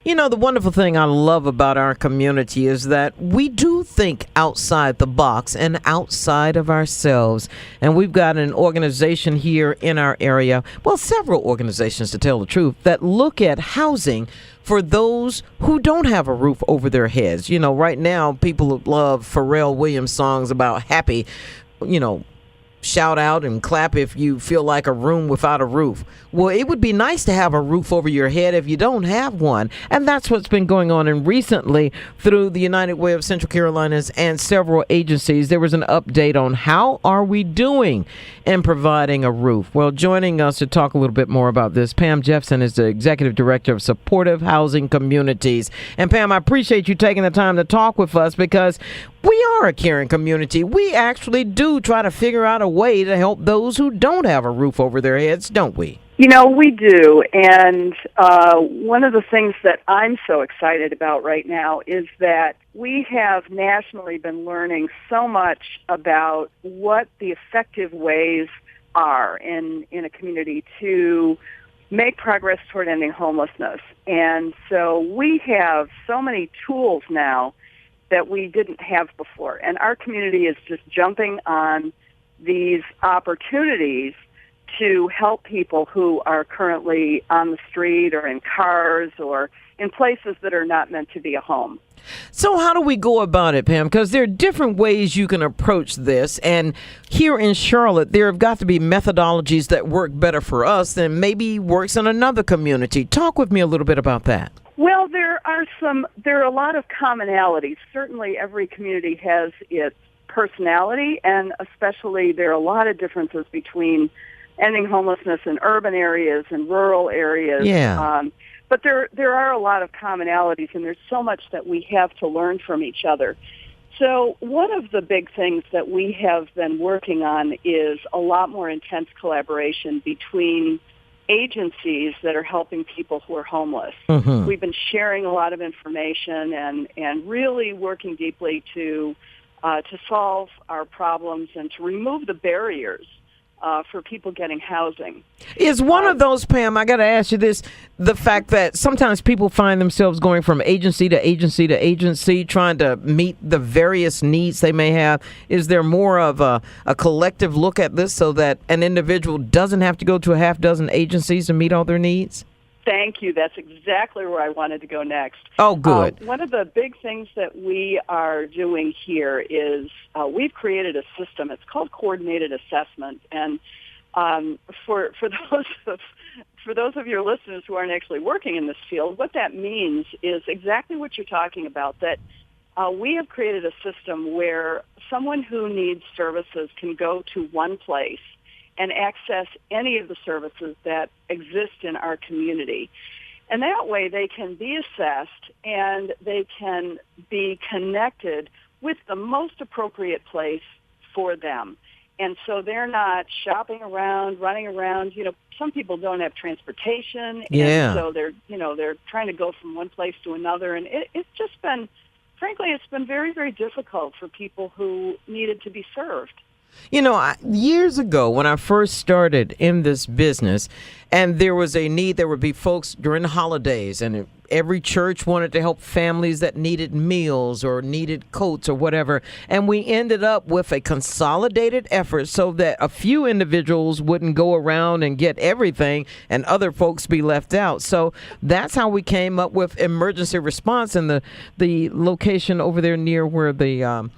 You know, the wonderful thing I love about our community is that we do think outside the box and outside of ourselves. And we've got an organization here in our area, well, several organizations to tell the truth, that look at housing for those who don't have a roof over their heads. You know, right now, people love Pharrell Williams songs about happy, shout out and clap if you feel like a room without a roof. Well, it would be nice to have a roof over your head if you don't have one. And that's what's been going on. And recently, through the United Way of Central Carolinas and several agencies, there was an update on how are we doing in providing a roof. Well, joining us to talk a little bit more about this, Pam Jefsen is the Executive Director of Supportive Housing Communities. And Pam, I appreciate you taking the time to talk with us because we are a caring community. We actually do try to figure out a way to help those who don't have a roof over their heads, don't we? You know, we do, and one of the things that I'm so excited about right now is that we have nationally been learning so much about what the effective ways are in a community to make progress toward ending homelessness. And so we have so many tools now that we didn't have before, and our community is just jumping on these opportunities to help people who are currently on the street or in cars or in places that are not meant to be a home. So how do we go about it, Pam? Because there are different ways you can approach this. And here in Charlotte, there have got to be methodologies that work better for us than maybe works in another community. Talk with me a little bit about that. Well, there are a lot of commonalities. Certainly every community has its personality, and especially there are a lot of differences between ending homelessness in urban areas and rural areas. Yeah. But there are a lot of commonalities, and there's so much that we have to learn from each other. So one of the big things that we have been working on is a lot more intense collaboration between agencies that are helping people who are homeless. Mm-hmm. We've been sharing a lot of information and really working deeply to solve our problems and to remove the barriers for people getting housing. Is one of those, Pam, I got to ask you this, the fact that sometimes people find themselves going from agency to agency to agency trying to meet the various needs they may have. Is there more of a collective look at this so that an individual doesn't have to go to a half dozen agencies to meet all their needs? Thank you. That's exactly where I wanted to go next. Oh, good. One of the big things that we are doing here is we've created a system. It's called coordinated assessment. And for those of your listeners who aren't actually working in this field, what that means is exactly what you're talking about, that we have created a system where someone who needs services can go to one place and access any of the services that exist in our community. And that way they can be assessed and they can be connected with the most appropriate place for them. And so they're not shopping around, running around. You know, some people don't have transportation. Yeah. And so they're trying to go from one place to another. And it's just been, frankly, it's been very, very difficult for people who needed to be served. You know, years ago when I first started in this business and there was a need, there would be folks during the holidays and every church wanted to help families that needed meals or needed coats or whatever. And we ended up with a consolidated effort so that a few individuals wouldn't go around and get everything and other folks be left out. So that's how we came up with emergency response in the location over there near where the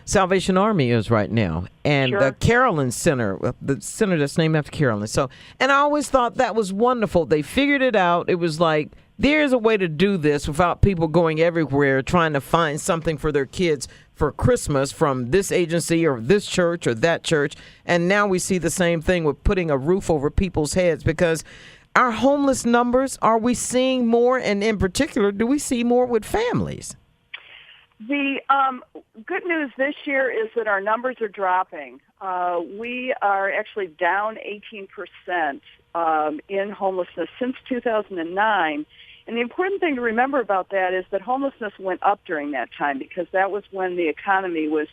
Salvation Army is right now, and Sure. the Carolyn Center, the center that's named after Carolyn. So, and I always thought that was wonderful. They figured it out. It was like, there's a way to do this without people going everywhere trying to find something for their kids for Christmas from this agency or this church or that church. And now we see the same thing with putting a roof over people's heads, because our homeless numbers, are we seeing more? And in particular, do we see more with families? The good news this year is that our numbers are dropping. We are actually down 18% in homelessness since 2009. And the important thing to remember about that is that homelessness went up during that time because that was when the economy was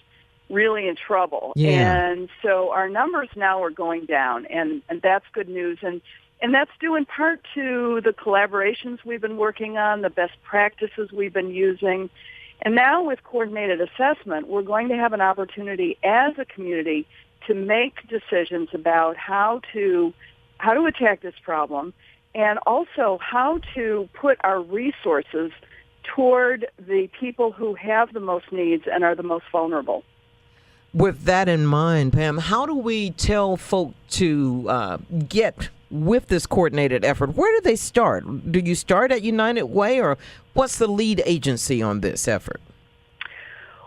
really in trouble. Yeah. And so our numbers now are going down, and that's good news. And And that's due in part to the collaborations we've been working on, the best practices we've been using. And now with coordinated assessment, we're going to have an opportunity as a community to make decisions about how to attack this problem, and also how to put our resources toward the people who have the most needs and are the most vulnerable. With that in mind, Pam, how do we tell folk to get with this coordinated effort? Where do they start? Do you start at United Way, or what's the lead agency on this effort?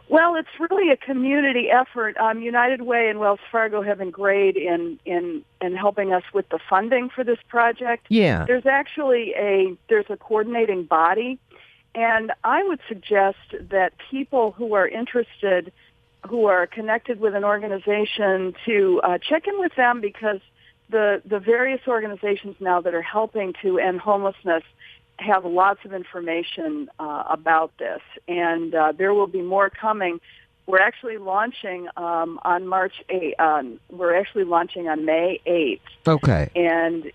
Well, it's really a community effort. United Way and Wells Fargo have been great in helping us with the funding for this project. Yeah. There's actually a coordinating body, and I would suggest that people who are interested, who are connected with an organization, to check in with them, because the various organizations now that are helping to end homelessness have lots of information about this, and there will be more coming. We're actually launching on March 8th. We're actually launching on May 8th. Okay. And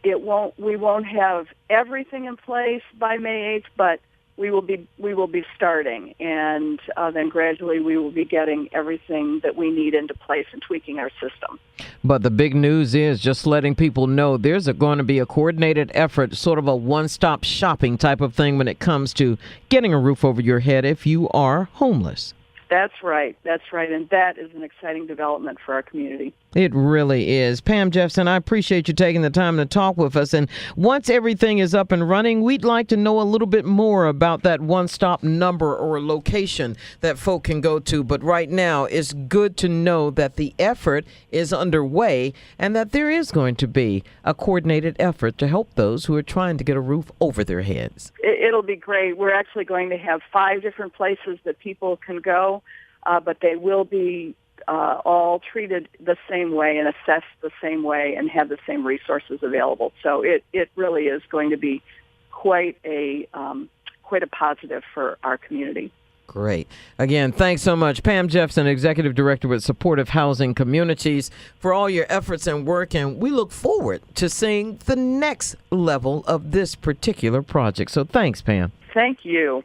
we won't have everything in place by May 8th, but we will be starting, and then gradually we will be getting everything that we need into place and tweaking our system. But the big news is just letting people know there's going to be a coordinated effort, sort of a one-stop shopping type of thing when it comes to getting a roof over your head if you are homeless. That's right. And that is an exciting development for our community. It really is. Pam Jefsen, I appreciate you taking the time to talk with us. And once everything is up and running, we'd like to know a little bit more about that one-stop number or location that folk can go to. But right now, it's good to know that the effort is underway and that there is going to be a coordinated effort to help those who are trying to get a roof over their heads. It'll be great. We're actually going to have 5 different places that people can go, but they will be all treated the same way and assessed the same way and have the same resources available. So it really is going to be quite a positive for our community. Great. Again, thanks so much, Pam Jefsen, Executive Director with Supportive Housing Communities, for all your efforts and work, and we look forward to seeing the next level of this particular project. So thanks, Pam. Thank you.